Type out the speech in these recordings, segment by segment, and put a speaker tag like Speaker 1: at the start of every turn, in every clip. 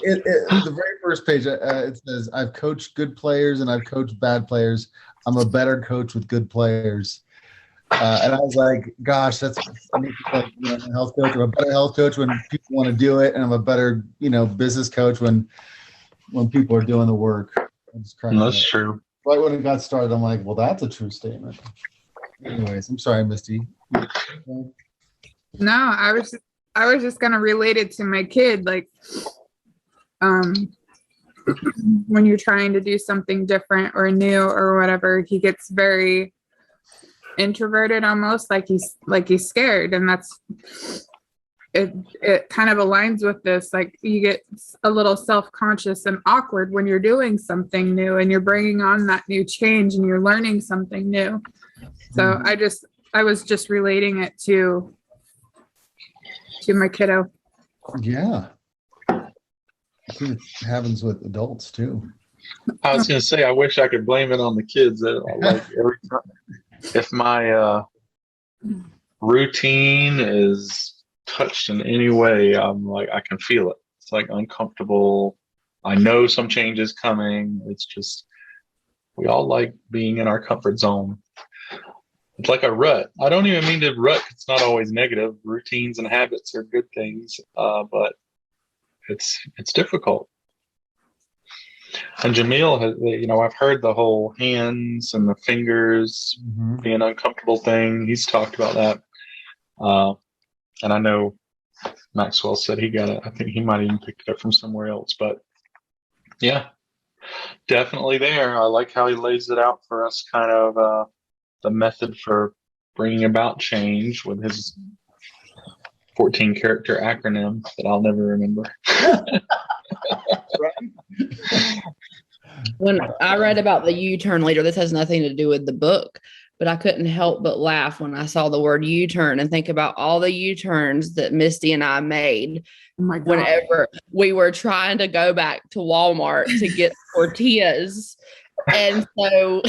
Speaker 1: The very first page, it says, "I've coached good players and I've coached bad players. I'm a better coach with good players." And I was like, "Gosh, that's like I'm a health coach. I'm a better health coach when people want to do it, and I'm a better business coach when people are doing the work."
Speaker 2: That's true.
Speaker 1: Right when it got started, I'm like, "Well, that's a true statement." Anyways, I'm sorry, Misty.
Speaker 3: No, I was just gonna relate it to my kid, like, when you're trying to do something different or new or whatever, he gets very introverted, almost like he's scared, and that's it kind of aligns with this. Like, you get a little self-conscious and awkward when you're doing something new and you're bringing on that new change and you're learning something new. So I was just relating it to my kiddo.
Speaker 1: Yeah. I think it happens with adults too.
Speaker 2: I was going to say, I wish I could blame it on the kids. Like every time, if my routine is touched in any way, I'm like, I can feel it. It's like uncomfortable. I know some change is coming. It's just, we all like being in our comfort zone. It's like a rut. I don't even mean to rut. It's not always negative. Routines and habits are good things, but it's difficult. And Jamil has, I've heard the whole hands and the fingers being an uncomfortable thing. He's talked about that. And I know Maxwell said he got it. I think he might even picked it up from somewhere else. But yeah, definitely there. I like how he lays it out for us, kind of the method for bringing about change with his 14-character acronym that I'll never remember.
Speaker 4: When I read about the U-turn leader, this has nothing to do with the book, but I couldn't help but laugh when I saw the word U-turn and think about all the U-turns that Misty and I made whenever we were trying to go back to Walmart to get tortillas. And so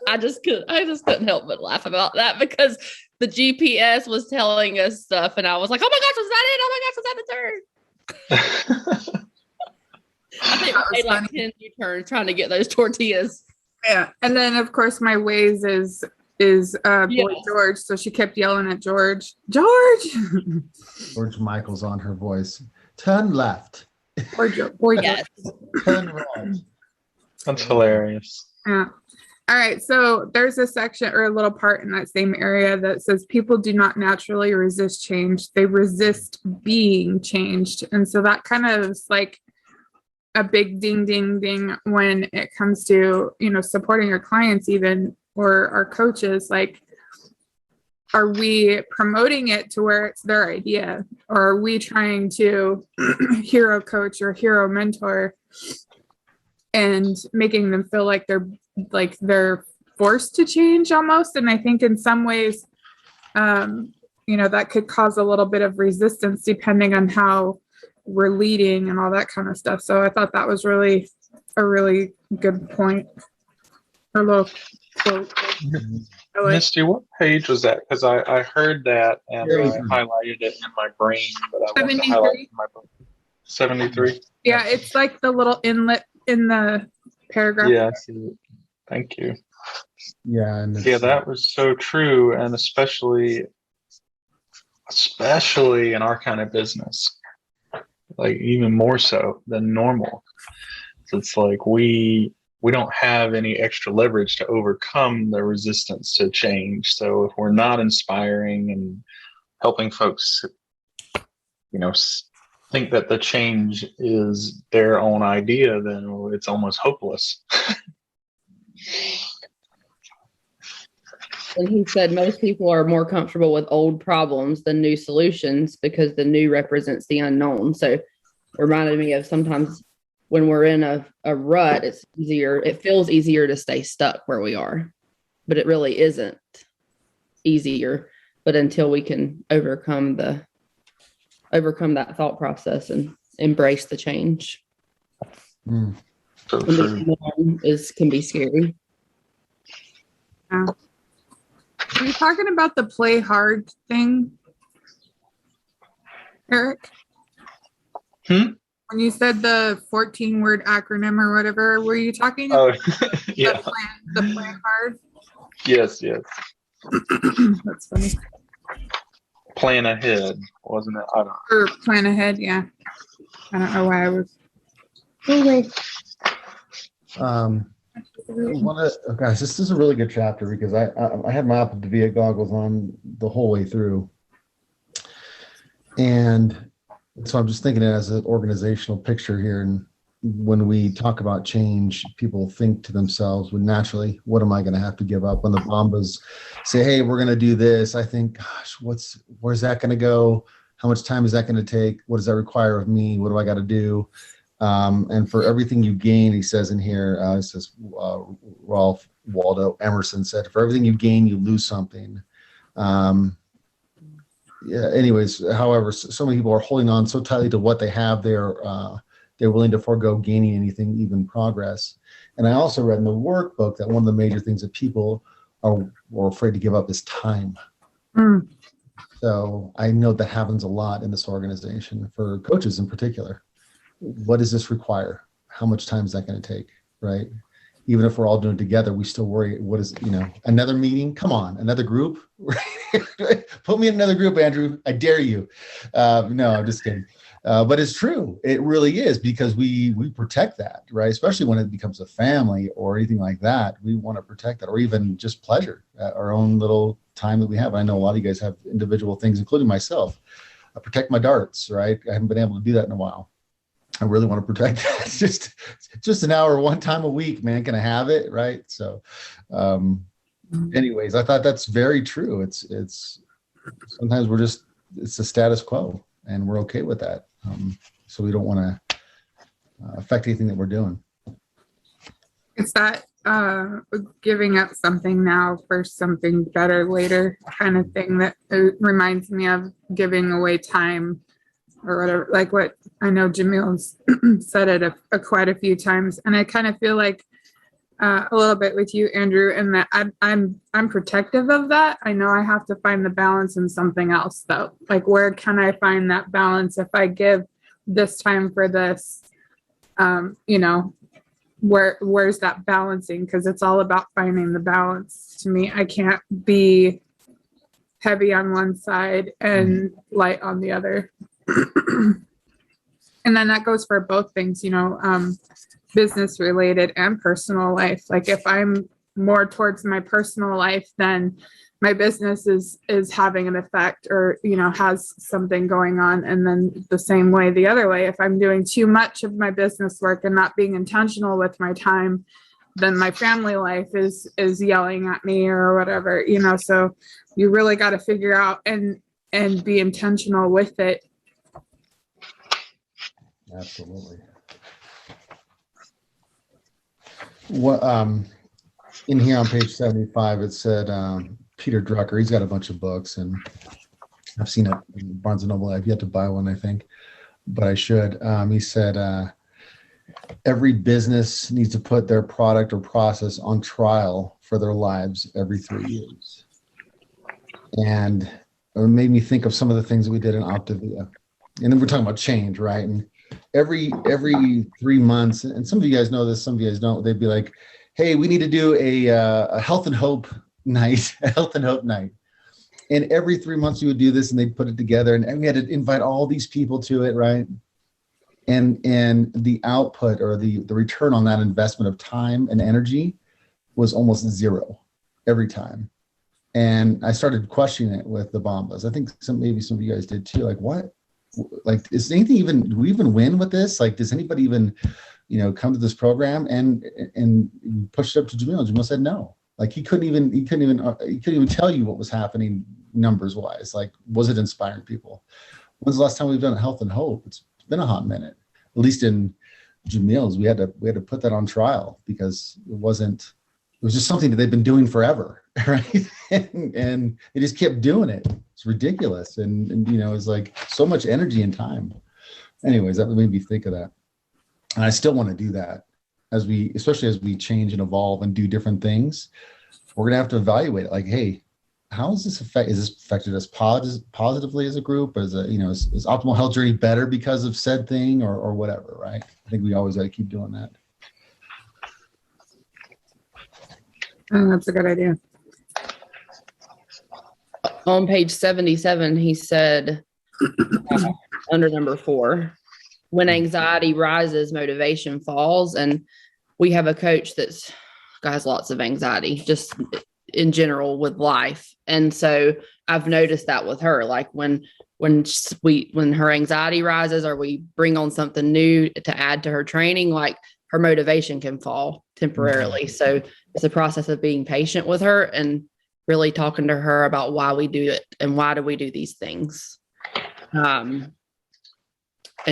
Speaker 4: I just couldn't help but laugh about that, because the GPS was telling us stuff and I was like, oh my gosh, was that it? Oh my gosh, was that the turn? I think we made like 10 U-turns trying to get those tortillas.
Speaker 3: Yeah. And then of course my Waze is boy George. So she kept yelling at George.
Speaker 1: George Michael's on her voice. Turn left.
Speaker 3: Boy
Speaker 4: Yes.
Speaker 1: Turn right.
Speaker 2: That's hilarious.
Speaker 3: Yeah. All right. So there's a section or a little part in that same area that says people do not naturally resist change. They resist being changed. And so that kind of is like a big ding, ding, ding when it comes to, supporting your clients even, or our coaches. Like, are we promoting it to where it's their idea? Or are we trying to hero coach or hero mentor and making them feel like they're forced to change almost? And I think in some ways, that could cause a little bit of resistance depending on how we're leading and all that kind of stuff. So I thought that was really a really good point. A little quote.
Speaker 2: Misty, what page was that? Because I heard that and I highlighted it in my brain, but I wanted to highlight it in my book. 73?
Speaker 3: Yeah, it's like the little inlet in the paragraph.
Speaker 2: Yeah, I see it. Thank you.
Speaker 1: Yeah.
Speaker 2: Yeah, that was so true. And especially in our kind of business, like even more so than normal. So it's like we don't have any extra leverage to overcome the resistance to change. So if we're not inspiring and helping folks, think that the change is their own idea, then it's almost hopeless.
Speaker 4: And he said most people are more comfortable with old problems than new solutions because the new represents the unknown. So it reminded me of sometimes when we're in a rut, it feels easier to stay stuck where we are, but it really isn't easier. But until we can overcome that thought process and embrace the change.
Speaker 2: So true.
Speaker 4: Can be scary.
Speaker 3: Yeah. Are you talking about the play hard thing, Eric? When you said the 14-word acronym or whatever, were you talking
Speaker 2: Oh,
Speaker 3: about
Speaker 2: yeah.
Speaker 3: the plan card?
Speaker 2: Yes.
Speaker 3: That's funny.
Speaker 2: Plan ahead, wasn't it? I don't know.
Speaker 3: Or plan ahead, yeah. I don't know why I was. Okay.
Speaker 1: Guys, this is a really good chapter because I had my Postivie goggles on the whole way through, and so I'm just thinking it as an organizational picture here. And when we talk about change, people think to themselves, well, naturally, what am I going to have to give up? When the Bombas say, hey, we're going to do this, I think, gosh, where's that going to go? How much time is that going to take? What does that require of me? What do I got to do? And for everything you gain, he says in here, it says Ralph Waldo Emerson said, for everything you gain, you lose something. Yeah. Anyways, however, so many people are holding on so tightly to what they have. They're willing to forego gaining anything, even progress. And I also read in the workbook that one of the major things that people are afraid to give up is time.
Speaker 3: Mm.
Speaker 1: So I know that happens a lot in this organization for coaches in particular. What does this require? How much time is that going to take? Right. Even if we're all doing it together, we still worry, what is, another meeting? Come on, another group? Put me in another group, Andrew. I dare you. No, I'm just kidding. But it's true. It really is, because we protect that, right? Especially when it becomes a family or anything like that. We want to protect that, or even just pleasure, our own little time that we have. I know a lot of you guys have individual things, including myself. I protect my darts, right? I haven't been able to do that in a while. I really want to protect that. It's just an hour, one time a week, man. Can I have it? Right. So, anyways, I thought that's very true. It's sometimes it's the status quo and we're okay with that. So we don't want to affect anything that we're doing.
Speaker 3: It's that giving up something now for something better later kind of thing that reminds me of giving away time or whatever, like what I know Jamil's said it quite a few times. And I kind of feel like a little bit with you, Andrew, and that I'm protective of that. I know I have to find the balance in something else though. Like, where can I find that balance if I give this time for this? Where's that balancing? Because it's all about finding the balance. To me, I can't be heavy on one side and light on the other. And then that goes for both things, business related and personal life. Like, if I'm more towards my personal life, then my business is having an effect, or has something going on. And then the same way, the other way, if I'm doing too much of my business work and not being intentional with my time, then my family life is yelling at me or whatever. So you really got to figure out and be intentional with it.
Speaker 1: Absolutely. What in here on page 75, it said Peter Drucker, he's got a bunch of books, and I've seen it in Barnes and Noble. I've yet to buy one, I think, but I should. He said every business needs to put their product or process on trial for their lives every 3 years. And it made me think of some of the things that we did in Postivie. And then we're talking about change, right? And every 3 months, and some of you guys know this, some of you guys don't, they'd be like, hey, we need to do a health and hope night, And every 3 months you would do this, and they'd put it together, and we had to invite all these people to it, right? And the output, or the return on that investment of time and energy, was almost zero every time. And I started questioning it with the Bombas. I think maybe some of you guys did too. Like, what? Like, is anything do we even win with this? Like, does anybody even, come to this program? And we pushed it up to Jamil. Jamil said no. Like, he couldn't even tell you what was happening numbers wise. Like, was it inspiring people? When's the last time we've done Health and Hope? It's been a hot minute. At least in Jamil's, we had to put that on trial, because it was just something that they've been doing forever, right? and they just kept doing it. It's ridiculous. And it's like so much energy and time. Anyways, that made me think of that. And I still want to do that especially as we change and evolve and do different things. We're going to have to evaluate it. Like, hey, how is this affected us positively as a group? As a, is optimal health journey better because of said thing or whatever, right? I think we always got to keep doing that.
Speaker 3: I think that's a good idea.
Speaker 4: On page 77, he said, under number 4, when anxiety rises, motivation falls. And we have a coach that's has lots of anxiety, just in general with life. And so I've noticed that with her, like when her anxiety rises or we bring on something new to add to her training, like her motivation can fall temporarily. So it's a process of being patient with her and really talking to her about why we do it and why do we do these things. And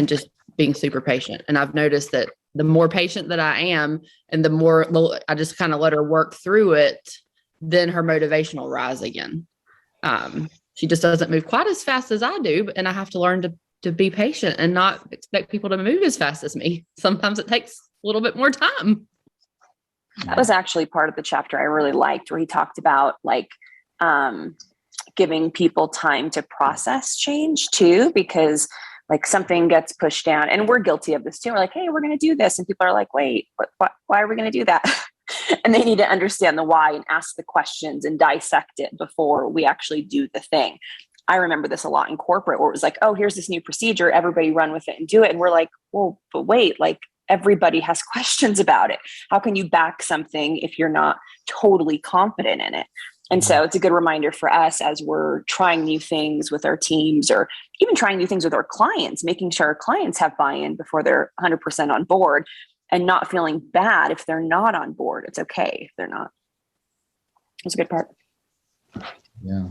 Speaker 4: just being super patient. And I've noticed that the more patient that I am and the more I just kind of let her work through it, then her motivation will rise again. She just doesn't move quite as fast as I do, and I have to learn to be patient and not expect people to move as fast as me. Sometimes it takes a little bit more time.
Speaker 5: That was actually part of the chapter I really liked, where he talked about like giving people time to process change too, because like something gets pushed down, and we're guilty of this too. We're like, hey, we're going to do this. And people are like, wait, why are we going to do that? And they need to understand the why and ask the questions and dissect it before we actually do the thing. I remember this a lot in corporate, where it was like, oh, here's this new procedure, everybody run with it and do it. And we're like, well, but wait, like everybody has questions about it. How can you back something if you're not totally confident in it? And so it's a good reminder for us as we're trying new things with our teams, or even trying new things with our clients, making sure our clients have buy-in before they're 100% on board, and not feeling bad if they're not on board. It's okay if they're not. That's a good part.
Speaker 1: Yeah.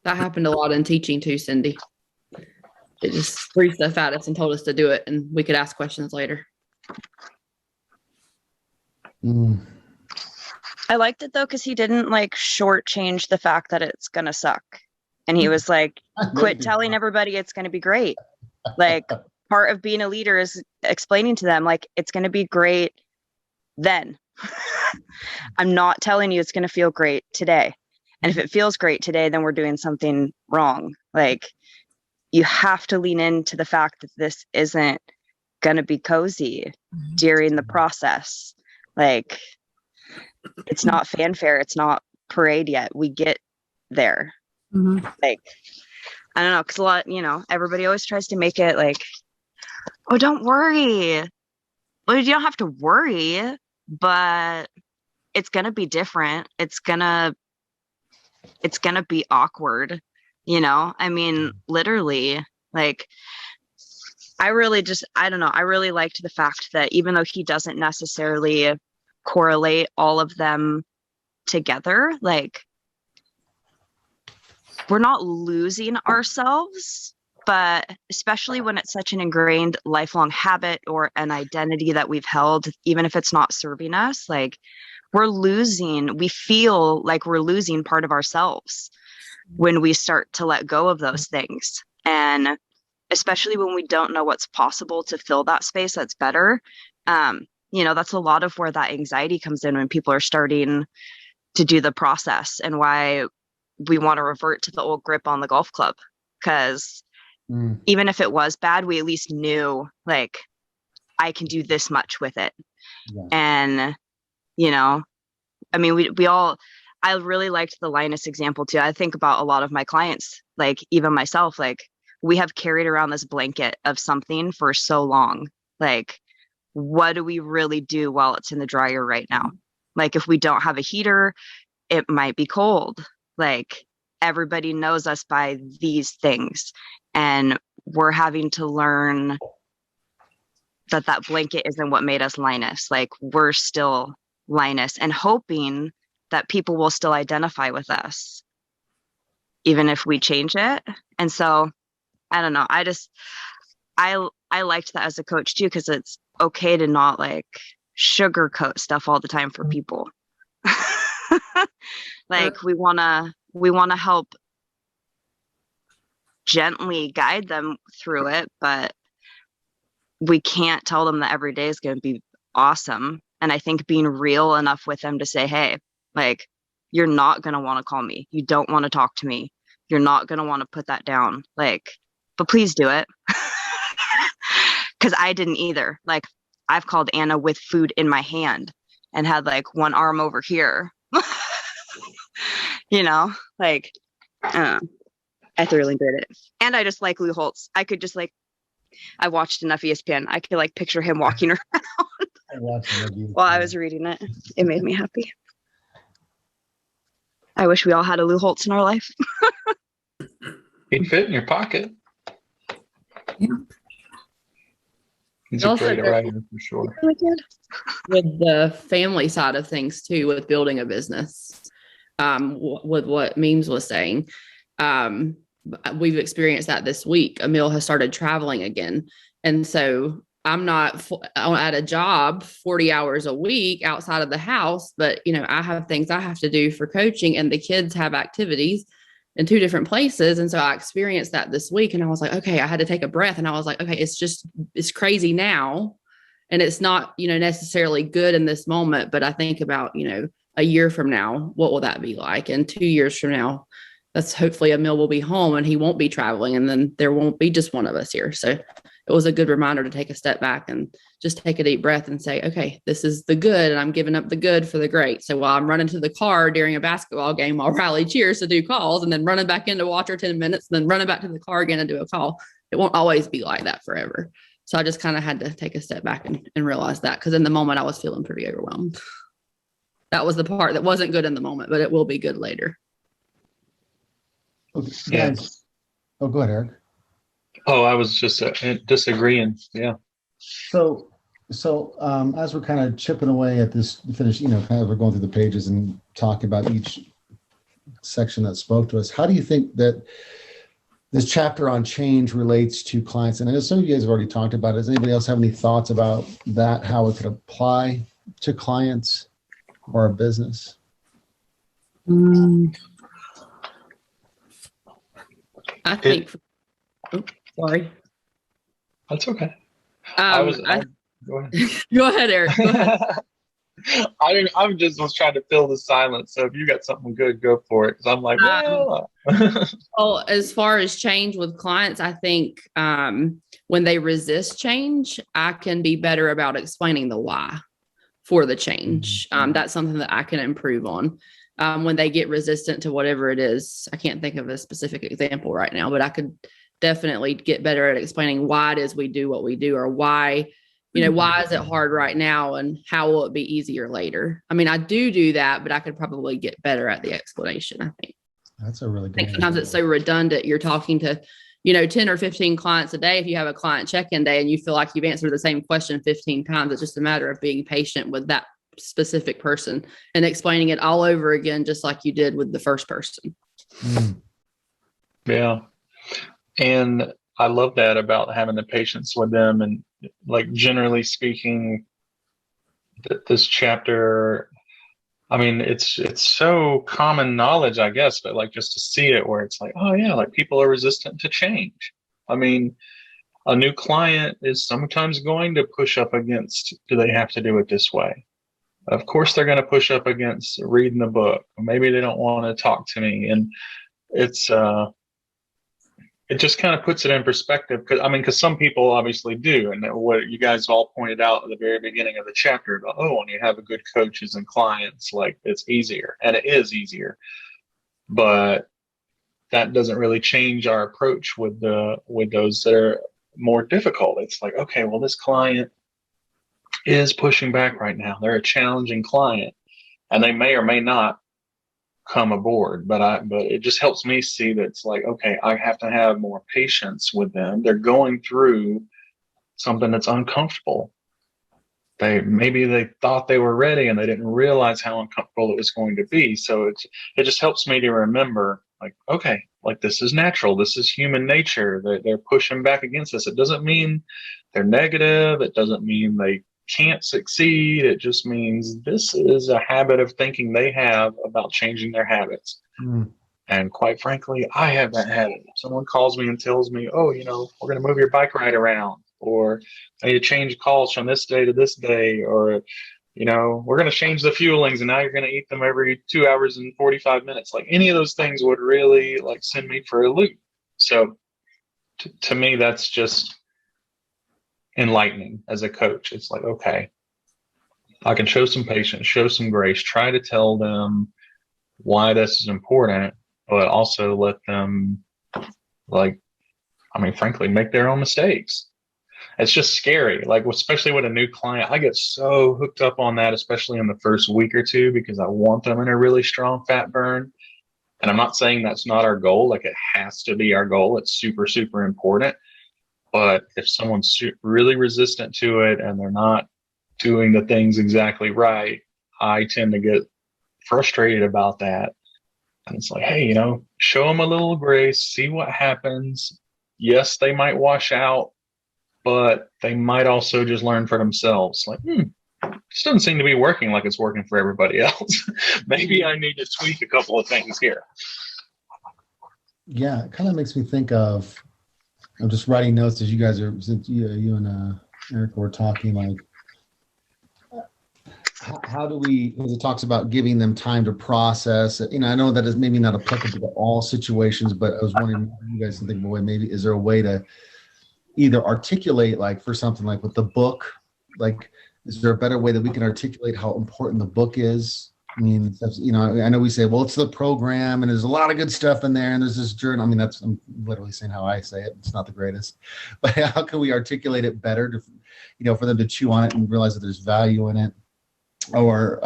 Speaker 4: That happened a lot in teaching too, Cindy. It just threw stuff at us and told us to do it, and we could ask questions later.
Speaker 6: I liked it though, because he didn't like shortchange the fact that it's gonna suck. And he was like, quit telling everybody it's gonna be great. Like, part of being a leader is explaining to them, like, it's gonna be great then. I'm not telling you it's gonna feel great today. And if it feels great today, then we're doing something wrong. Like, you have to lean into the fact that this isn't gonna be cozy during the process. Like, it's not fanfare. It's not parade yet. We get there.
Speaker 3: Mm-hmm.
Speaker 6: Like, I don't know, because a lot, everybody always tries to make it like, oh, don't worry. Well, you don't have to worry, but it's gonna be different. It's gonna be awkward. I mean, literally, like, I don't know. I really liked the fact that even though he doesn't necessarily correlate all of them together, like, we're not losing ourselves, but especially when it's such an ingrained lifelong habit or an identity that we've held, even if it's not serving us, like, we feel like we're losing part of ourselves when we start to let go of those things. And especially when we don't know what's possible to fill that space that's better. That's a lot of where that anxiety comes in when people are starting to do the process, and why we want to revert to the old grip on the golf club. Because even if it was bad, we at least knew, like, I can do this much with it.
Speaker 1: Yeah.
Speaker 6: And, I mean, I really liked the Linus example too. I think about a lot of my clients, like even myself, like, we have carried around this blanket of something for so long. Like, what do we really do while it's in the dryer right now? Like, if we don't have a heater, it might be cold. Like, everybody knows us by these things, and we're having to learn that blanket isn't what made us Linus. Like, we're still Linus, and hoping that people will still identify with us, even if we change it. And so, I don't know. I liked that as a coach too, because it's okay to not like sugarcoat stuff all the time for people. Like, we want to help gently guide them through it, but we can't tell them that every day is going to be awesome. And I think being real enough with them to say, hey, like, you're not going to want to call me. You don't want to talk to me. You're not going to want to put that down. Like, but please do it. Because I didn't either. Like, I've called Anna with food in my hand and had like one arm over here. You know, like, I thoroughly did it. And I just like Lou Holtz. I could just like, I watched enough ESPN. I could like picture him walking around while I was reading it. It made me happy. I wish we all had a Lou Holtz in our life.
Speaker 2: He'd fit in your pocket.
Speaker 3: Yeah.
Speaker 2: He's a great writer for sure.
Speaker 6: Really good.
Speaker 4: With the family side of things too, with building a business, with what Memes was saying, we've experienced that this week. Emil has started traveling again, and so I'm not at a job 40 hours a week outside of the house, but I have things I have to do for coaching, and the kids have activities in 2 different places. And so I experienced that this week, and I was like, okay, I had to take a breath, and I was like, okay, it's crazy now. And it's not, necessarily good in this moment, but I think about, a year from now, what will that be like? And 2 years from now, that's hopefully Emil will be home and he won't be traveling, and then there won't be just one of us here. So it was a good reminder to take a step back and just take a deep breath and say, okay, this is the good, and I'm giving up the good for the great. So while I'm running to the car during a basketball game, I'll rally cheers to do calls, and then running back in to watch our 10 minutes, and then running back to the car again and do a call. It won't always be like that forever. So I just kind of had to take a step back and realize that, because in the moment I was feeling pretty overwhelmed. That was the part that wasn't good in the moment, but it will be good later.
Speaker 1: Okay, guys. Oh, go ahead, Eric.
Speaker 2: Oh, I was just disagreeing. Yeah.
Speaker 1: So as we're kind of chipping away at this finish, kind of we're going through the pages and talking about each section that spoke to us. How do you think that this chapter on change relates to clients? And I know some of you guys have already talked about it. Does anybody else have any thoughts about that, how it could apply to clients or a business?
Speaker 4: I think, sorry.
Speaker 2: That's okay.
Speaker 4: Go
Speaker 2: ahead.
Speaker 4: Go ahead, Eric. Go ahead.
Speaker 2: I just was trying to fill the silence. So if you got something good, go for it. Because I'm like, well.
Speaker 4: Well, as far as change with clients, I think when they resist change, I can be better about explaining the why for the change. That's something that I can improve on. When they get resistant to whatever it is, I can't think of a specific example right now, but I could definitely get better at explaining why it is we do what we do, or why, why is it hard right now and how will it be easier later? I mean, I do that, but I could probably get better at the explanation, I think.
Speaker 1: That's a really good one.
Speaker 4: Sometimes it's so redundant. You're talking to, 10 or 15 clients a day. If you have a client check-in day and you feel like you've answered the same question 15 times, it's just a matter of being patient with that specific person and explaining it all over again, just like you did with the first person.
Speaker 2: Yeah. And I love that about having the patience with them. And like, generally speaking, this chapter, I mean, it's so common knowledge, I guess, but like just to see it where it's like, oh yeah, like people are resistant to change. I mean, a new client is sometimes going to push up against, do they have to do it this way? Of course, they're going to push up against reading the book. Maybe they don't want to talk to me. And it's, it just kind of puts it in perspective. Because some people obviously do. And what you guys all pointed out at the very beginning of the chapter about, when you have a good coaches and clients, like it's easier. And it is easier. But that doesn't really change our approach with those that are more difficult. It's like, okay, well, this client is pushing back right now. They're a challenging client, and they may or may not come aboard. But it just helps me see that it's like, okay, I have to have more patience with them. They're going through something that's uncomfortable. Maybe they thought they were ready and they didn't realize how uncomfortable it was going to be. So it just helps me to remember, like, okay, like this is natural. This is human nature. They're pushing back against us. It doesn't mean they're negative. It doesn't mean they can't succeed. It just means this is a habit of thinking they have about changing their habits. And quite frankly, I have that habit. If someone calls me and tells me, oh, we're going to move your bike ride around, or I need to change calls from this day to this day, or we're going to change the fuelings and now you're going to eat them every 2 hours and 45 minutes. Like any of those things would really like send me for a loop. So to me, that's just enlightening as a coach. It's like, okay, I can show some patience, show some grace, try to tell them why this is important, but also let them frankly, make their own mistakes. It's just scary. Like, especially with a new client, I get so hooked up on that, especially in the first week or two, because I want them in a really strong fat burn. And I'm not saying that's not our goal. Like, it has to be our goal. It's super, super important. But if someone's really resistant to it and they're not doing the things exactly right, I tend to get frustrated about that. And it's like, hey, show them a little grace, see what happens. Yes, they might wash out, but they might also just learn for themselves. Like, this doesn't seem to be working like it's working for everybody else. Maybe I need to tweak a couple of things here.
Speaker 1: Yeah, it kind of makes me think of, I'm just writing notes as you guys are, since you and Erica were talking, like, how do we, as it talks about giving them time to process, I know that is maybe not applicable to all situations, but I was wondering if you guys can think of a way, maybe, is there a way to either articulate, like for something like with the book, like, is there a better way that we can articulate how important the book is? I mean, I know we say, well, it's the program and there's a lot of good stuff in there and there's this journal. I mean, I'm literally saying how I say it. It's not the greatest, but how can we articulate it better to, for them to chew on it and realize that there's value in it, or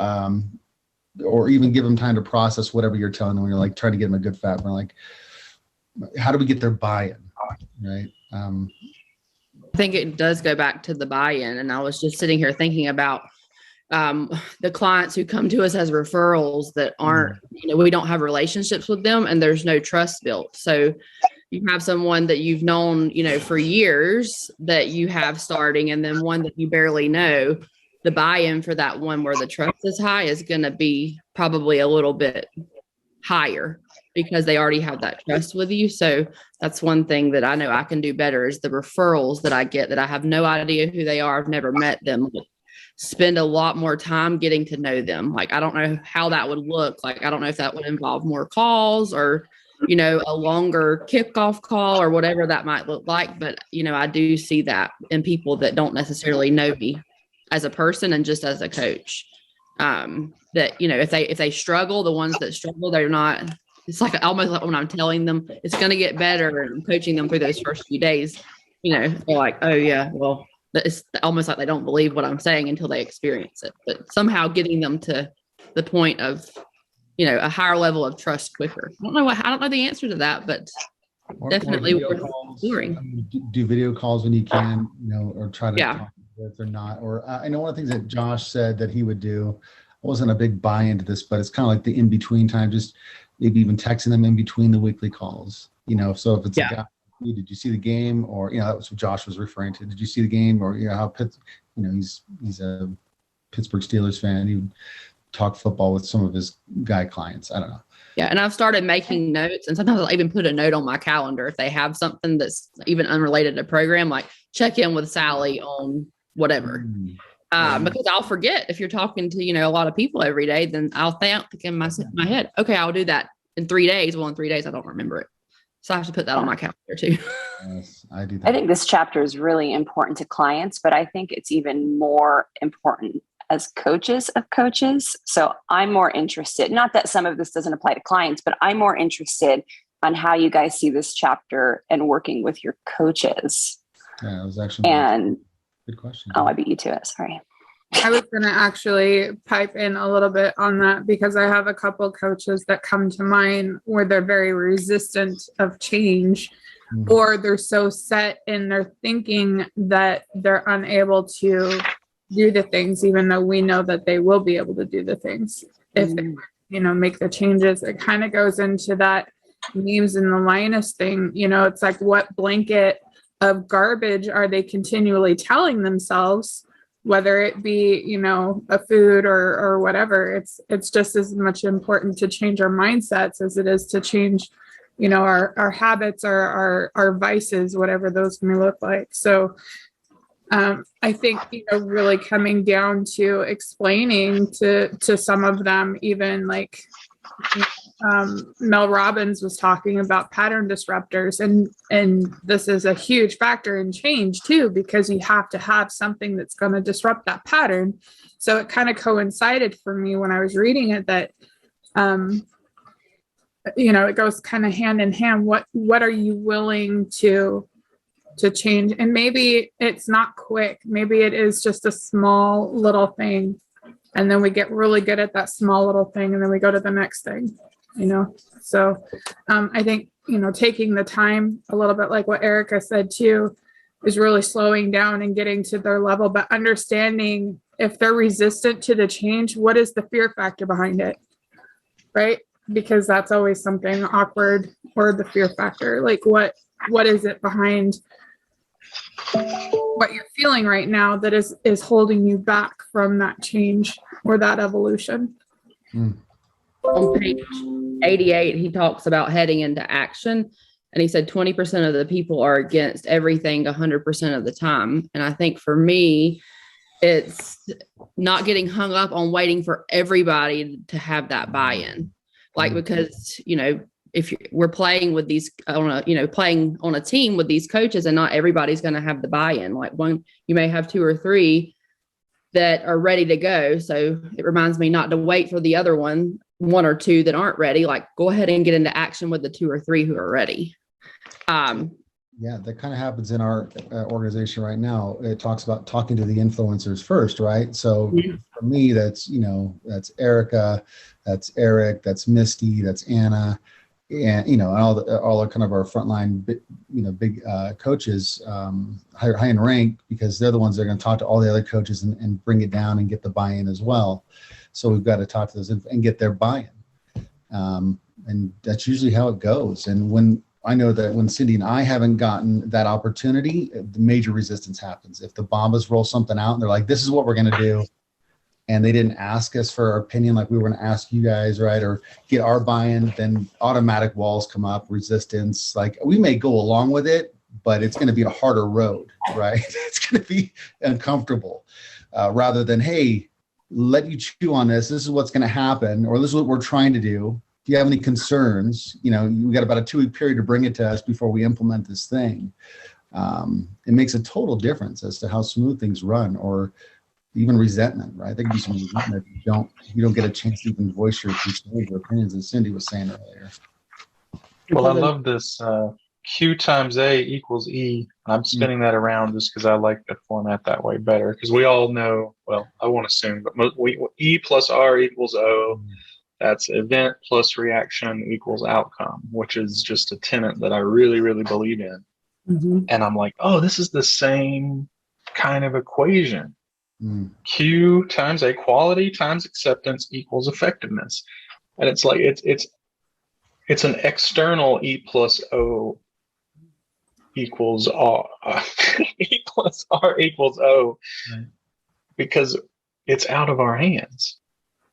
Speaker 1: even give them time to process whatever you're telling them when you're like trying to get them a good fat burn. Like, how do we get their buy-in? Right.
Speaker 4: I think it does go back to the buy-in. And I was just sitting here thinking about the clients who come to us as referrals that aren't, we don't have relationships with them and there's no trust built. So you have someone that you've known, for years that you have starting, and then one that you barely know. The buy-in for that one where the trust is high is going to be probably a little bit higher because they already have that trust with you. So that's one thing that I know I can do better is the referrals that I get that I have no idea who they are. I've never met them. Spend a lot more time getting to know them. Like, I don't know how that would look. Like, I don't know if that would involve more calls or, a longer kickoff call or whatever that might look like. But, I do see that in people that don't necessarily know me as a person and just as a coach, that, if they struggle, the ones that struggle, they're not, it's like almost like when I'm telling them it's going to get better and I'm coaching them through those first few days, they're like, oh yeah, well, it's almost like they don't believe what I'm saying until they experience it, but somehow getting them to the point of, a higher level of trust quicker. I don't know the answer to that, but definitely worth exploring.
Speaker 1: Do video calls when you can, or try to talk if they're not. Or I know one of the things that Josh said that he would do, I wasn't a big buy into this, but it's kind of like the in-between time, just maybe even texting them in between the weekly calls, so if it's a guy, did you see the game? Or, that was what Josh was referring to. Did you see the game? Or, how he's a Pittsburgh Steelers fan. He would talk football with some of his guy clients. I don't know.
Speaker 4: Yeah. And I've started making notes, and sometimes I'll even put a note on my calendar if they have something that's even unrelated to program, like check in with Sally on whatever. Because I'll forget if you're talking to, a lot of people every day, then I'll think in my head, okay, I'll do that in 3 days. Well, in 3 days, I don't remember it. So I have to put that on my calendar too.
Speaker 1: Yes, I do that.
Speaker 5: I think this chapter is really important to clients, but I think it's even more important as coaches of coaches. So I'm more interested, not that some of this doesn't apply to clients, but I'm more interested on how you guys see this chapter and working with your coaches.
Speaker 1: Yeah, it was actually good question.
Speaker 5: Oh, I beat you to it. Sorry.
Speaker 3: I was going to actually pipe in a little bit on that because I have a couple coaches that come to mind where they're very resistant of change, or they're so set in their thinking that they're unable to do the things, even though we know that they will be able to do the things if they, make the changes. It kind of goes into that memes in the Linus thing. It's like, what blanket of garbage are they continually telling themselves? Whether it be, a food or whatever, it's just as much important to change our mindsets as it is to change, our habits, our vices, whatever those may look like. So I think, really coming down to explaining to some of them, even like Mel Robbins was talking about pattern disruptors, and this is a huge factor in change too, because you have to have something that's going to disrupt that pattern. So it kind of coincided for me when I was reading it that it goes kind of hand in hand. What are you willing to change? And maybe it's not quick. Maybe it is just a small little thing. And then we get really good at that small little thing. And then we go to the next thing, So I think, taking the time a little bit, like what Erica said too, is really slowing down and getting to their level, but understanding if they're resistant to the change, what is the fear factor behind it? Right? Because that's always something awkward, or the fear factor. Like what is it behind what you're feeling right now that is holding you back from that change or that evolution?
Speaker 4: On page 88, he talks about heading into action. And he said 20% of the people are against everything 100% of the time. And I think for me, it's not getting hung up on waiting for everybody to have that buy-in. Like, because, if we're playing with these, playing on a team with these coaches, and not everybody's going to have the buy-in. Like you may have 2 or 3 that are ready to go. So it reminds me not to wait for the other one or 2 that aren't ready. Like, go ahead and get into action with the 2 or 3 who are ready.
Speaker 1: Yeah, that kind of happens in our organization right now. It talks about talking to the influencers first, right? So for me, that's Erica, that's Eric, that's Misty, that's Anna, and all the kind of our frontline, big coaches, high in rank, because they're the ones that are going to talk to all the other coaches and bring it down and get the buy-in as well. So we've got to talk to those and get their buy-in, and that's usually how it goes. And when I know that when Cindy and I haven't gotten that opportunity, the major resistance happens. If the Bombas roll something out and they're like, this is what we're going to do, and they didn't ask us for our opinion like we were going to ask you guys, right, or get our buy-in, then automatic walls come up, resistance. Like, we may go along with it, but it's going to be a harder road, right? It's going to be uncomfortable, rather than, hey, let you chew on this. This is what's going to happen, or this is what we're trying to do. If you have any concerns, we got about a 2-week period to bring it to us before we implement this thing. It makes a total difference as to how smooth things run, or even resentment, right? There can be some resentment if you don't get a chance to even voice your concerns or opinions, as Cindy was saying earlier.
Speaker 2: Well, I love this Q times A equals E. I'm spinning that around just because I like the format that way better, because we all know, well, I won't assume, but E plus R equals O. That's event plus reaction equals outcome, which is just a tenet that I really, really believe in. And I'm like, oh, this is the same kind of equation. Q times A, quality times acceptance equals effectiveness. And it's like, it's an external E plus O equals R. E plus R equals O, because it's out of our hands.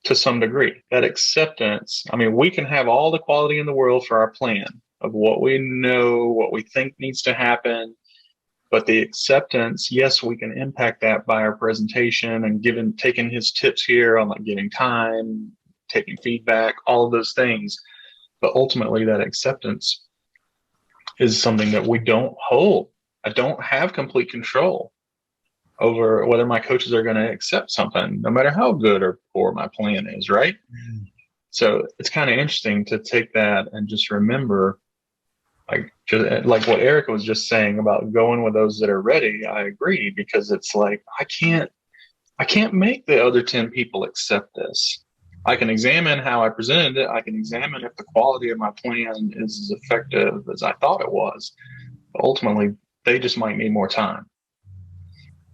Speaker 2: To some degree, that acceptance, we can have all the quality in the world for our plan of what we know, what we think needs to happen, but the acceptance, yes, we can impact that by our presentation and taking his tips here on like giving time, taking feedback, all of those things. But ultimately, that acceptance is something that we don't hold. I don't have complete control over whether my coaches are going to accept something, no matter how good or poor my plan is, right? So it's kind of interesting to take that and just remember, like what Erica was just saying about going with those that are ready. I agree, because it's like, I can't make the other 10 people accept this. I can examine how I presented it. I can examine if the quality of my plan is as effective as I thought it was. But ultimately, they just might need more time.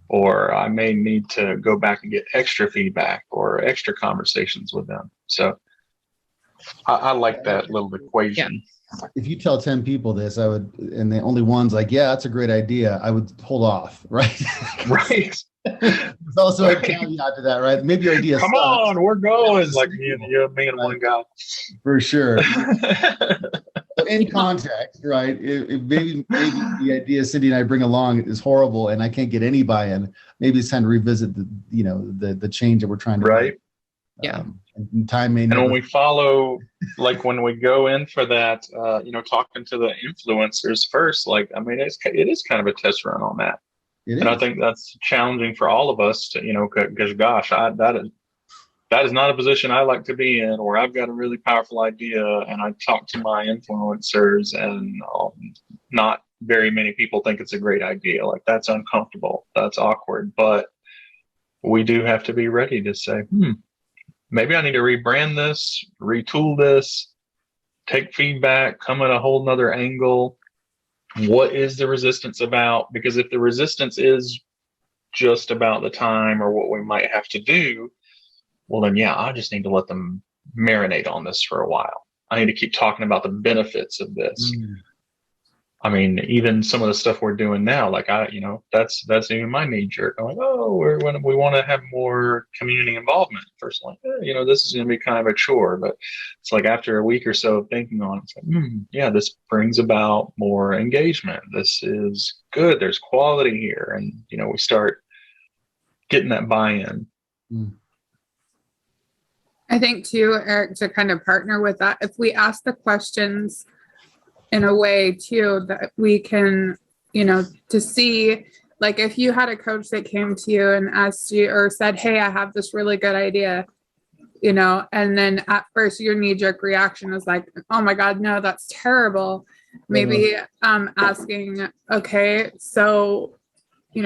Speaker 2: Or I may need to go back and get extra feedback or extra conversations with them. So I like that little equation.
Speaker 1: If you tell 10 people this, I would, and the only one's like, yeah, that's a great idea, I would hold off, right?
Speaker 2: Right.
Speaker 1: There's also a caveat to that, right? Maybe your idea
Speaker 2: Come
Speaker 1: sucks.
Speaker 2: On, we're going. Like me and one guy.
Speaker 1: For sure. in context, right? Maybe the idea Cindy and I bring along is horrible, and I can't get any buy-in. Maybe it's time to revisit the change that we're trying to
Speaker 2: right.
Speaker 1: make.
Speaker 4: Yeah.
Speaker 1: And time may
Speaker 2: And
Speaker 1: never.
Speaker 2: when we follow, like when we go in for that, talking to the influencers first, like, I mean, it is kind of a test run on that. And I think that's challenging for all of us to, because gosh, that is not a position I like to be in, where I've got a really powerful idea and I talk to my influencers and not very many people think it's a great idea. Like, that's uncomfortable. That's awkward. But we do have to be ready to say, maybe I need to rebrand this, retool this, take feedback, come at a whole nother angle. What is the resistance about? Because if the resistance is just about the time or what we might have to do, well, then, yeah, I just need to let them marinate on this for a while. I need to keep talking about the benefits of this. I mean, even some of the stuff we're doing now, like that's even my knee jerk. I'm like, we want to have more community involvement. First, like, this is going to be kind of a chore, but it's like after a week or so of thinking on it, it's like, yeah, this brings about more engagement. This is good. There's quality here, and we start getting that buy-in.
Speaker 3: I think too, Eric, to kind of partner with that, if we ask the questions in a way too that we can, to see, like, if you had a coach that came to you and asked you or said, hey, I have this really good idea, and then at first your knee-jerk reaction was like, oh my God, no, that's terrible. Maybe asking, okay, so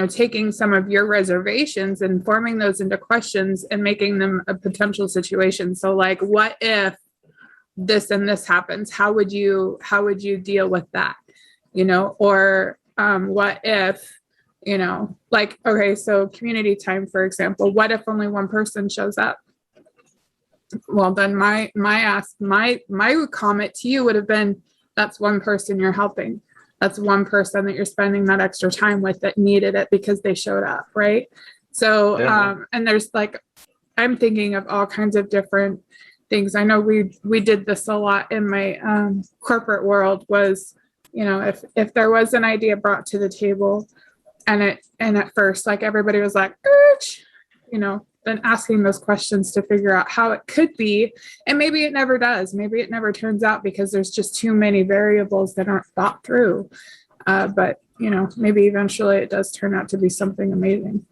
Speaker 3: taking some of your reservations and forming those into questions and making them a potential situation. So like, what if this and this happens? How would you deal with that? Or what if, like, okay, so community time, for example, what if only one person shows up? Well, then my comment to you would have been, that's one person you're helping. That's one person that you're spending that extra time with that needed it because they showed up, right? So, and there's like, I'm thinking of all kinds of different things. I know we did this a lot in my corporate world was, if there was an idea brought to the table and at first, like, everybody was like, then asking those questions to figure out how it could be. And maybe it never does. Maybe it never turns out because there's just too many variables that aren't thought through. But, maybe eventually it does turn out to be something amazing.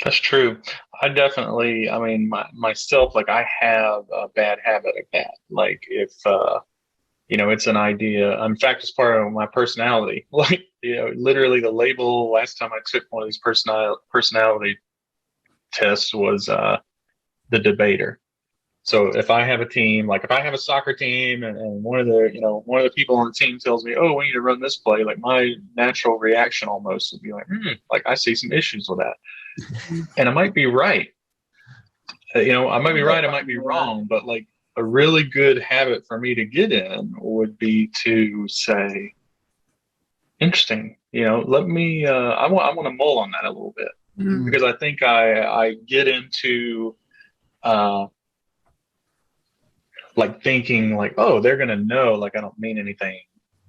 Speaker 2: That's true. I definitely, myself, like, I have a bad habit of that. Like, if, it's an idea, in fact, it's part of my personality. Like, literally the label last time I took one of these personality tests was the debater. So if I have a team, like if I have a soccer team and one of the people on the team tells me, oh, we need to run this play, like my natural reaction almost would be like, like, I see some issues with that. And I might be right. I might be right, I might be wrong, but like a really good habit for me to get in would be to say, interesting, let me, I want to mull on that a little bit. Because I think I get into like thinking like, oh, they're going to know, like, I don't mean anything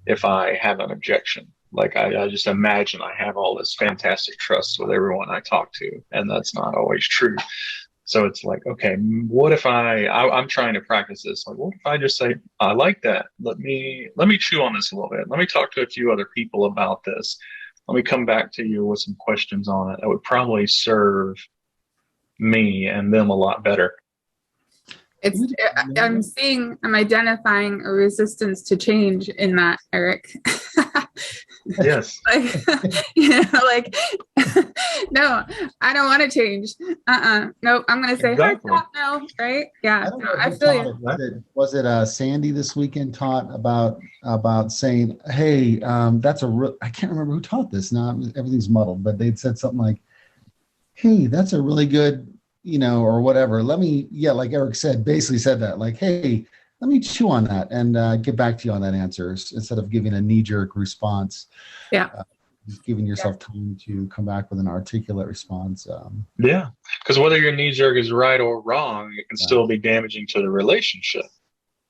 Speaker 2: if I have an objection. Like, I just imagine I have all this fantastic trust with everyone I talk to, and that's not always true. So it's like, okay, what if I'm trying to practice this. Like, what if I just say, I like that. Let me chew on this a little bit. Let me talk to a few other people about this. Let me come back to you with some questions on it. That would probably serve me and them a lot better.
Speaker 3: I'm identifying a resistance to change in that, Eric.
Speaker 2: Yes.
Speaker 3: No, I don't want to change. Nope. I'm going to say,
Speaker 2: exactly.
Speaker 3: No, right? Yeah.
Speaker 1: I feel you. Was it Sandy this weekend taught about saying, hey, that's I can't remember who taught this. Now everything's muddled, but they'd said something like, hey, that's a really good, or whatever. Like Eric said, basically said that, like, hey, let me chew on that and get back to you on that answer instead of giving a knee-jerk response.
Speaker 3: Yeah.
Speaker 1: Just giving yourself time to come back with an articulate response.
Speaker 2: Yeah, because whether your knee-jerk is right or wrong, it can still be damaging to the relationship.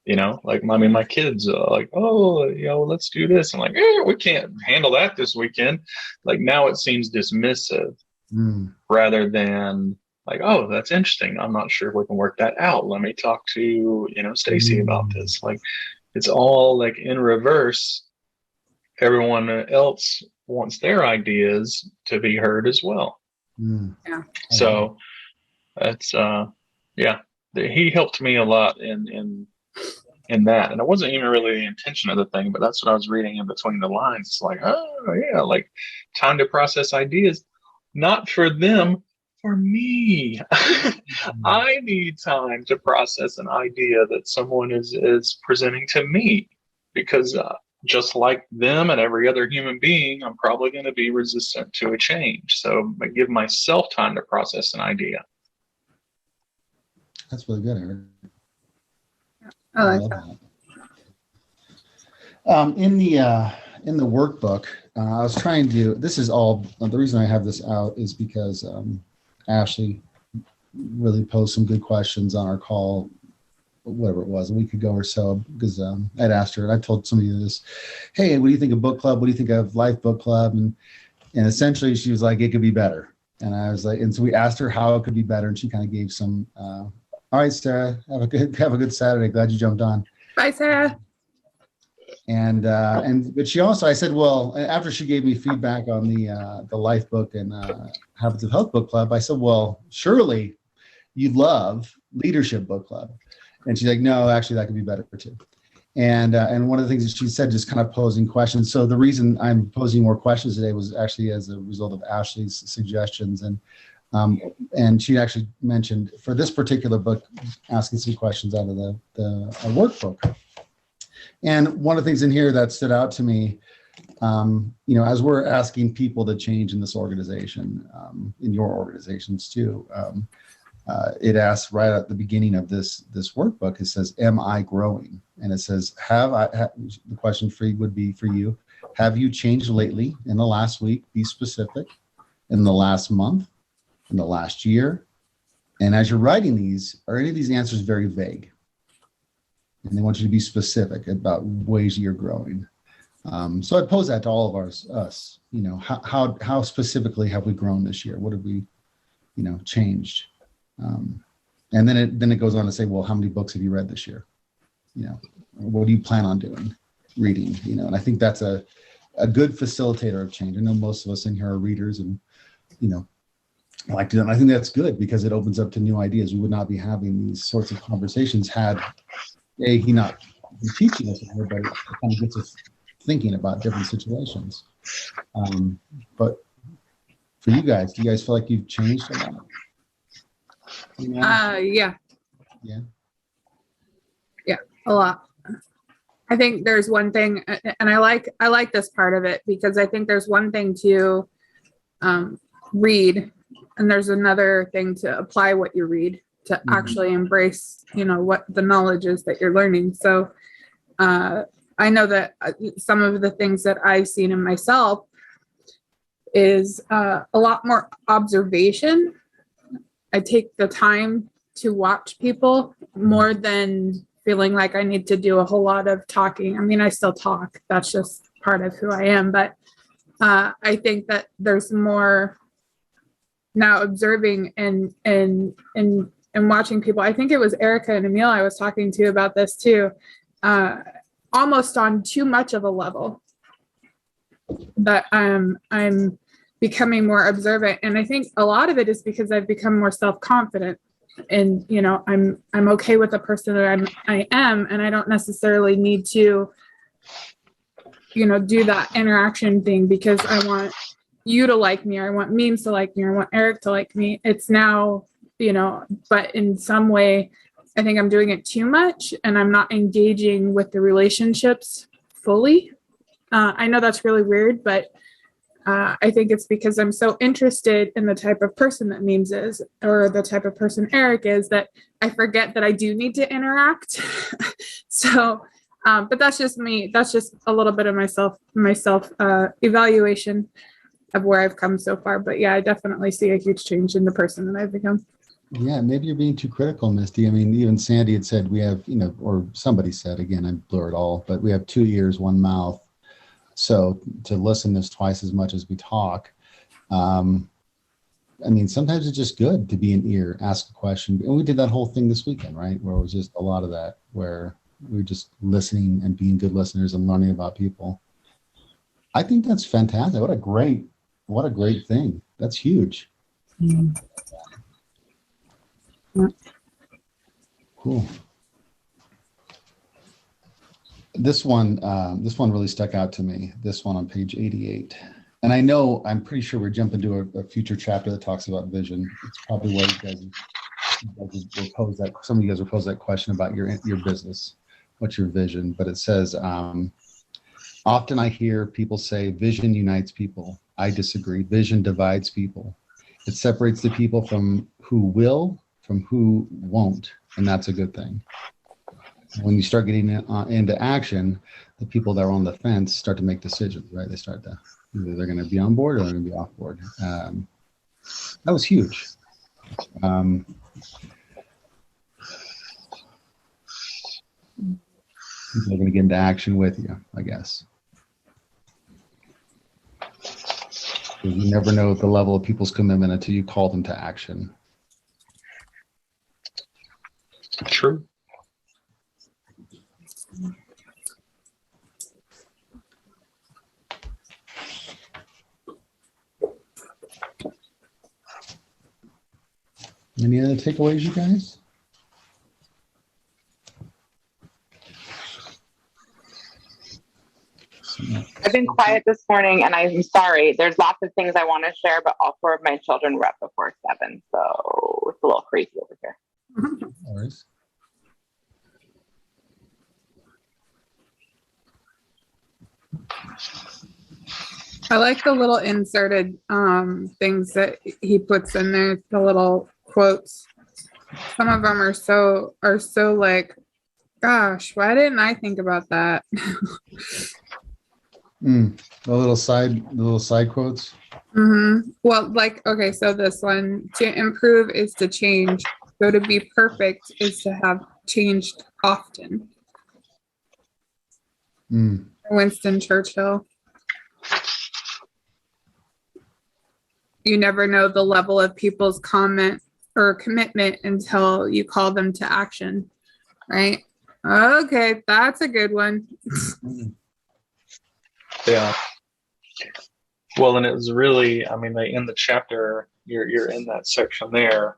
Speaker 2: Like, I mean, my kids are like, oh, let's do this. I'm like, we can't handle that this weekend. Like, now it seems dismissive rather than like, oh, that's interesting. I'm not sure if we can work that out. Let me talk to, Stacy about this. Like, it's all like in reverse. Everyone else wants their ideas to be heard as well.
Speaker 3: Yeah.
Speaker 2: So that's, he helped me a lot in that. And it wasn't even really the intention of the thing, but that's what I was reading in between the lines. It's like, oh yeah, like time to process ideas, not for them, for me. I need time to process an idea that someone is presenting to me, because just like them and every other human being, I'm probably going to be resistant to a change. So I give myself time to process an idea.
Speaker 1: That's really good, Eric.
Speaker 3: I like that.
Speaker 1: In the workbook, I was trying to. This is all. The reason I have this out is because Ashley really posed some good questions on our call, whatever it was, a week ago or so. Because I'd asked her, and I told some of you this. Hey, what do you think of book club? What do you think of Life Book Club? And essentially, she was like, it could be better. And I was like, and so we asked her how it could be better, and she kind of gave some. All right, Sarah, have a good Saturday. Glad you jumped on.
Speaker 3: Bye, Sarah.
Speaker 1: But she also, I said, well, after she gave me feedback on the Life Book and Habits of Health Book Club, I said, well, surely you love Leadership Book Club. And she's like, no, actually, that could be better too. And one of the things that she said, just kind of posing questions. So the reason I'm posing more questions today was actually as a result of Ashley's suggestions. And she actually mentioned for this particular book, asking some questions out of the workbook. And one of the things in here that stood out to me, as we're asking people to change in this organization, in your organizations too, it asks right at the beginning of this workbook, it says, am I growing? And it says, the question would be for you, have you changed lately in the last week? Be specific. In the last month? In the last year? And as you're writing these, are any of these answers very vague? And they want you to be specific about ways you're growing. So I'd pose that to all of us. How specifically have we grown this year? What have we, changed? And then it goes on to say, well, how many books have you read this year? What do you plan on reading? And I think that's a good facilitator of change. I know most of us in here are readers, and like to. And I think that's good because it opens up to new ideas. We would not be having these sorts of conversations had he not been teaching us here, but it kind of gets us thinking about different situations. But for you guys, do you guys feel like you've changed a lot?
Speaker 3: Yeah.
Speaker 1: Yeah.
Speaker 3: Yeah, a lot. I think there's one thing, and I like this part of it, because I think there's one thing to read, and there's another thing to apply what you read, to actually embrace, what the knowledge is that you're learning. So I know that some of the things that I've seen in myself is a lot more observation. I take the time to watch people more than feeling like I need to do a whole lot of talking. I mean, I still talk. That's just part of who I am. But I think that there's more now observing and watching people. I think it was Erica and Emil I was talking to about this too, almost on too much of a level, that I'm becoming more observant. And I think a lot of it is because I've become more self-confident, and I'm okay with the person that I am, and I don't necessarily need to do that interaction thing because I want you to like me, or I want Memes to like me, or I want Eric to like me. It's now, but in some way I think I'm doing it too much, and I'm not engaging with the relationships fully. I know that's really weird, but I think it's because I'm so interested in the type of person that Memes is, or the type of person Eric is, that I forget that I do need to interact. So, but that's just me. That's just a little bit of myself evaluation of where I've come so far. But yeah, I definitely see a huge change in the person that I've become.
Speaker 1: Yeah, maybe you're being too critical, Misty. I mean, even Sandy had said we have, or somebody said, again, I blur it all, but we have 2 ears, 1 mouth. So to listen is twice as much as we talk. I mean, sometimes it's just good to be an ear, ask a question. And we did that whole thing this weekend, right? Where it was just a lot of that, where we were just listening and being good listeners and learning about people. I think that's fantastic. What a great thing. That's huge.
Speaker 3: Mm-hmm. Yeah.
Speaker 1: Cool. This one really stuck out to me. This one on page 88. And I'm pretty sure we're jumping to a future chapter that talks about vision. It's probably why you guys will pose that. Some of you guys will pose that question about your business. What's your vision? But it says, often I hear people say vision unites people. I disagree. Vision divides people. It separates the people from who will from who won't, and that's a good thing. When you start getting into action, the people that are on the fence start to make decisions, right? They start to, either they're going to be on board or they're going to be off board. That was huge. People are going to get into action with you, I guess. You never know the level of people's commitment until you call them to action.
Speaker 2: True.
Speaker 1: Any other takeaways, you guys?
Speaker 7: I've been quiet this morning, and I'm sorry. There's lots of things I want to share, but all 4 of my children were up before 7, so it's a little crazy over here.
Speaker 1: No worries.
Speaker 3: I like the little inserted things that he puts in there, the little quotes. Some of them are so like, gosh, why didn't I think about that?
Speaker 1: The little side quotes.
Speaker 3: Mm-hmm. Well, like, okay, so this one, to improve is to change. So to be perfect is to have changed often. Winston Churchill. You never know the level of people's comment or commitment until you call them to action, right? Okay, that's a good one.
Speaker 2: Yeah. Well, and it was really, I mean, they end the chapter, you're in that section there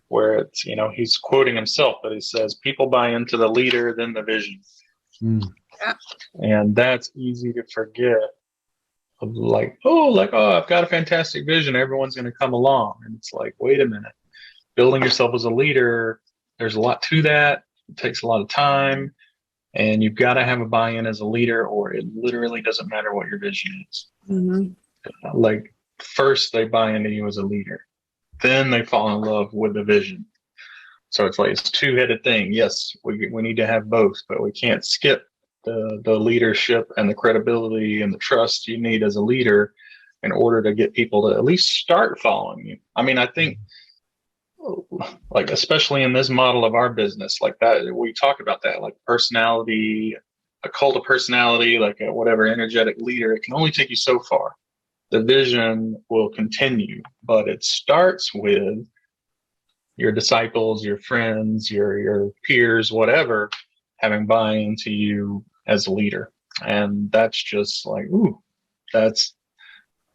Speaker 2: where it's, he's quoting himself, but he says, people buy into the leader, then the vision.
Speaker 3: Yeah.
Speaker 2: And that's easy to forget. Like, I've got a fantastic vision. Everyone's going to come along. And it's like, wait a minute. Building yourself as a leader, there's a lot to that. It takes a lot of time. And you've got to have a buy-in as a leader, or it literally doesn't matter what your vision is.
Speaker 3: Mm-hmm.
Speaker 2: Like, first they buy into you as a leader. Then they fall in love with the vision. So it's like, it's a two-headed thing. Yes, we need to have both, but we can't skip the leadership and the credibility and the trust you need as a leader in order to get people to at least start following you. I mean, I think, like, especially in this model of our business, like that, we talk about that, like personality, a cult of personality, like a whatever energetic leader, it can only take you so far. The vision will continue, but it starts with your disciples, your friends, your peers, whatever, having buy-in to you as a leader. And that's just like, ooh, that's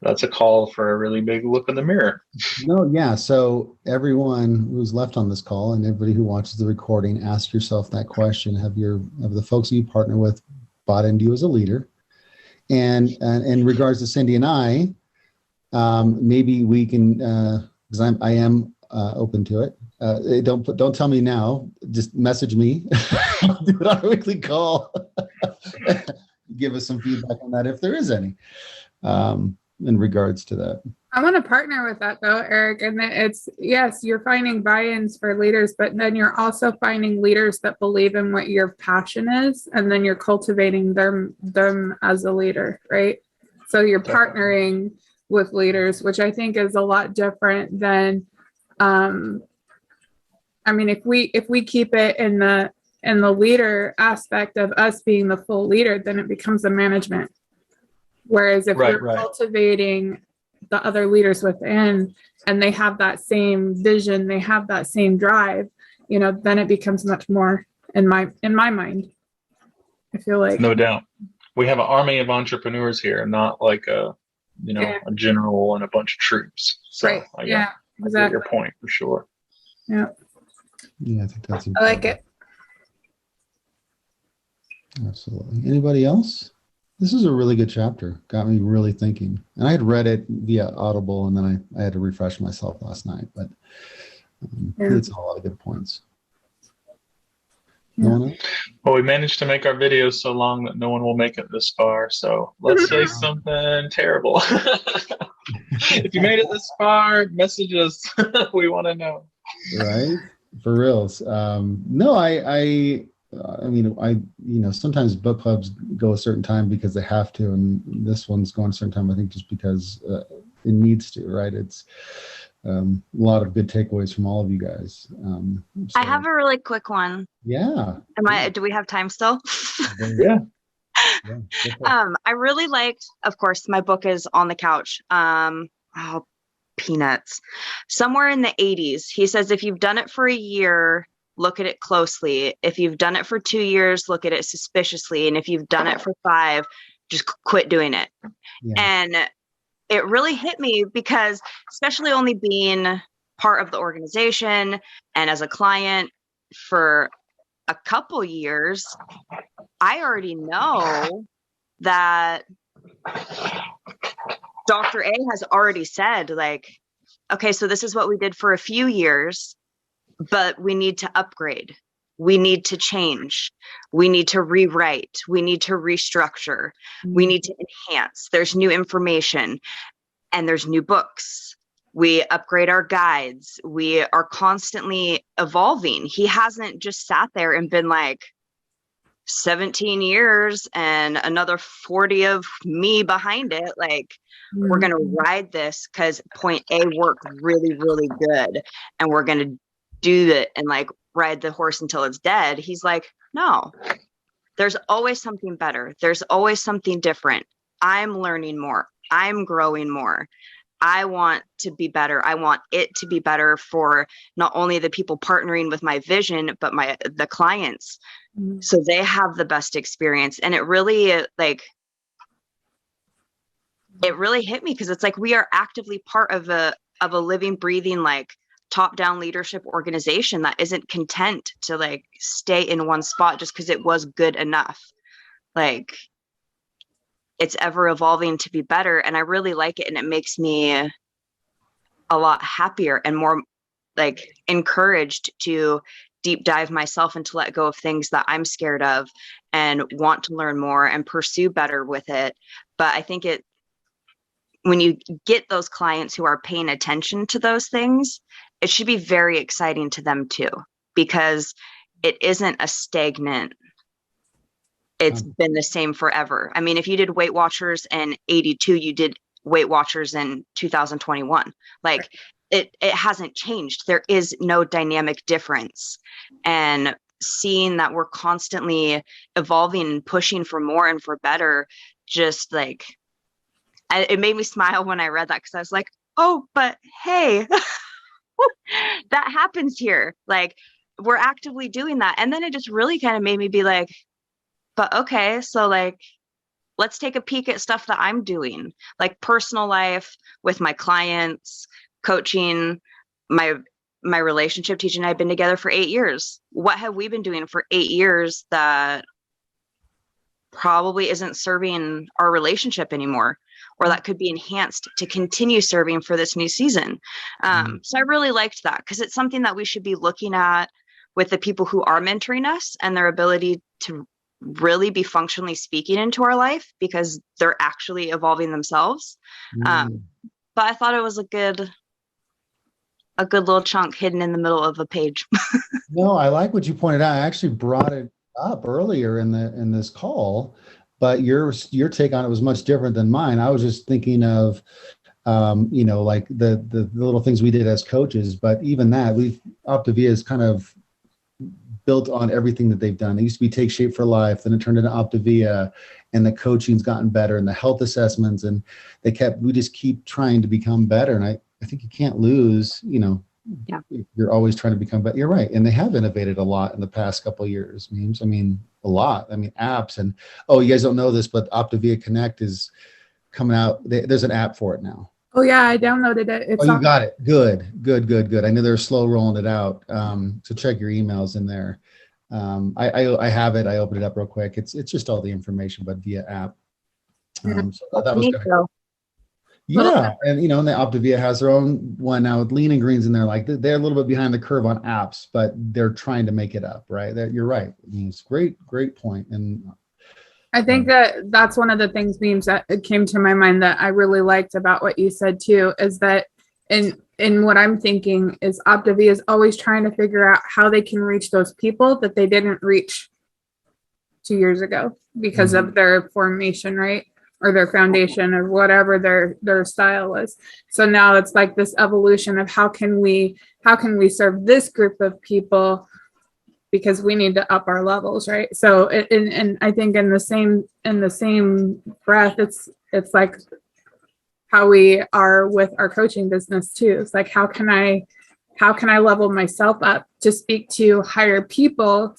Speaker 2: a call for a really big look in the mirror.
Speaker 1: No, yeah. So everyone who's left on this call and everybody who watches the recording, ask yourself that question. Have the folks that you partner with bought into you as a leader? And in regards to Cindy and I, maybe we can, because I am open to it. Don't tell me now. Just message me. I'll do it on a weekly call. Give us some feedback on that if there is any, in regards to that.
Speaker 3: I want to partner with that though, Eric. And it's, yes, you're finding buy-ins for leaders, but then you're also finding leaders that believe in what your passion is, and then you're cultivating them as a leader, right? So you're partnering with leaders, which I think is a lot different than I mean, if we keep it in the leader aspect of us being the full leader, then it becomes a management. Whereas if
Speaker 2: Right,
Speaker 3: we're
Speaker 2: right.
Speaker 3: cultivating the other leaders within and they have that same vision, they have that same drive, then it becomes much more in my mind. I feel like
Speaker 2: No doubt. We have an army of entrepreneurs here, not like a general and a bunch of troops. So
Speaker 3: right.
Speaker 2: I
Speaker 3: Yeah,
Speaker 2: get
Speaker 3: exactly.
Speaker 2: your point for sure.
Speaker 3: Yeah.
Speaker 1: Yeah, I think that's important.
Speaker 3: I like it.
Speaker 1: Absolutely. Anybody else? This is a really good chapter. Got me really thinking. And I had read it via Audible, and then I had to refresh myself last night. But it's a lot of good points. No one else?
Speaker 2: Well, we managed to make our videos so long that no one will make it this far. So let's say something terrible. If you made it this far, message us. We want to know.
Speaker 1: Right? For reals. No, I mean, sometimes book clubs go a certain time because they have to, and this one's going a certain time, I think, just because it needs to, right? It's a lot of good takeaways from all of you guys.
Speaker 6: I have a really quick one.
Speaker 1: Yeah.
Speaker 6: Do we have time still?
Speaker 2: Yeah.
Speaker 6: I really liked, of course, my book is on the couch. Peanuts. Somewhere in the 80s, he says, if you've done it for a year, look at it closely. If you've done it for 2 years, look at it suspiciously. And if you've done it for 5, just quit doing it.
Speaker 1: Yeah.
Speaker 6: And it really hit me because, especially only being part of the organization and as a client for a couple years, I already know that Dr. A has already said, like, okay, so this is what we did for a few years, but we need to upgrade. We need to change. We need to rewrite. We need to restructure. We need to enhance. There's new information and there's new books. We upgrade our guides. We are constantly evolving. He hasn't just sat there and been like, 17 years and another 40 of me behind it. Like, we're going to ride this because point A worked really, really good. And we're going to do it and like ride the horse until it's dead. He's like, no, there's always something better. There's always something different. I'm learning more. I'm growing more. I want to be better. I want it to be better for not only the people partnering with my vision, but the clients. So they have the best experience. And it really hit me because it's like we are actively part of a living, breathing, like top-down leadership organization that isn't content to like stay in one spot just because it was good enough. Like, it's ever evolving to be better. And I really like it. And it makes me a lot happier and more like encouraged to deep dive myself and to let go of things that I'm scared of and want to learn more and pursue better with it. But I think when you get those clients who are paying attention to those things, it should be very exciting to them too, because it isn't a stagnant. It's been the same forever. I mean, if you did Weight Watchers in 82, you did Weight Watchers in 2021. Like, it hasn't changed. There is no dynamic difference. And seeing that we're constantly evolving and pushing for more and for better, just like, it made me smile when I read that, because I was like, oh, but hey, that happens here. Like, we're actively doing that. And then it just really kind of made me be like, but okay, so like, let's take a peek at stuff that I'm doing, like personal life with my clients, coaching, my relationship. TJ and I have been together for 8 years. What have we been doing for 8 years that probably isn't serving our relationship anymore, or that could be enhanced to continue serving for this new season? So I really liked that, because it's something that we should be looking at with the people who are mentoring us and their ability to really be functionally speaking into our life, because they're actually evolving themselves. But I thought it was a good little chunk hidden in the middle of a page.
Speaker 1: No, I like what you pointed out. I actually brought it up earlier in this call, but your take on it was much different than mine. I was just thinking of like the little things we did as coaches. But even that, Optivia is kind of built on everything that they've done. It used to be Take Shape for Life, then it turned into Optivia, and the coaching's gotten better, and the health assessments, and we just keep trying to become better. And I think you can't lose, you're always trying to become better. You're right. And they have innovated a lot in the past couple of years. I mean, a lot. I mean, apps, and you guys don't know this, but Optivia Connect is coming out. There's an app for it now.
Speaker 3: Oh yeah, I downloaded it.
Speaker 1: You got it. Good. I know they're slow rolling it out. So check your emails in there. I have it. I opened it up real quick. It's just all the information, but via app. So that was good. Yeah, and and the Optivia has their own one now with Lean and Greens in there. Like they're a little bit behind the curve on apps, but they're trying to make it up, right? You're right. I mean, it's great point. And
Speaker 3: I think that's one of the things, Beams, that came to my mind that I really liked about what you said too, is that in what I'm thinking is Optivia is always trying to figure out how they can reach those people that they didn't reach 2 years ago because of their formation, right? Or their foundation or whatever their style was. So now it's like this evolution of how can we serve this group of people, because we need to up our levels, right? So and I think in the same breath, it's like how we are with our coaching business too. It's like how can I level myself up to speak to higher people?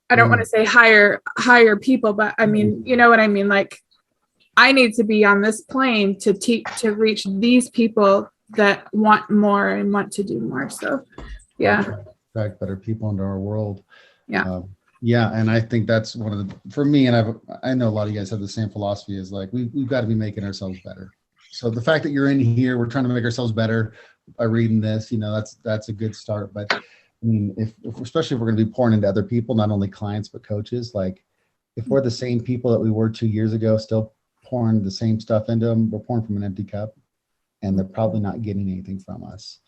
Speaker 3: I don't want to say higher people, but I mean, you know what I mean? Like I need to be on this plane to reach these people that want more and want to do more. So yeah.
Speaker 1: Attract better people into our world.
Speaker 3: Yeah.
Speaker 1: And I think that's one of for me, and I know a lot of you guys have the same philosophy, is like we've got to be making ourselves better. So the fact that you're in here, we're trying to make ourselves better by reading this, that's a good start. But I mean, if especially if we're going to be pouring into other people, not only clients but coaches, like if we're the same people that we were 2 years ago, still pouring the same stuff into them, we're pouring from an empty cup, and they're probably not getting anything from us.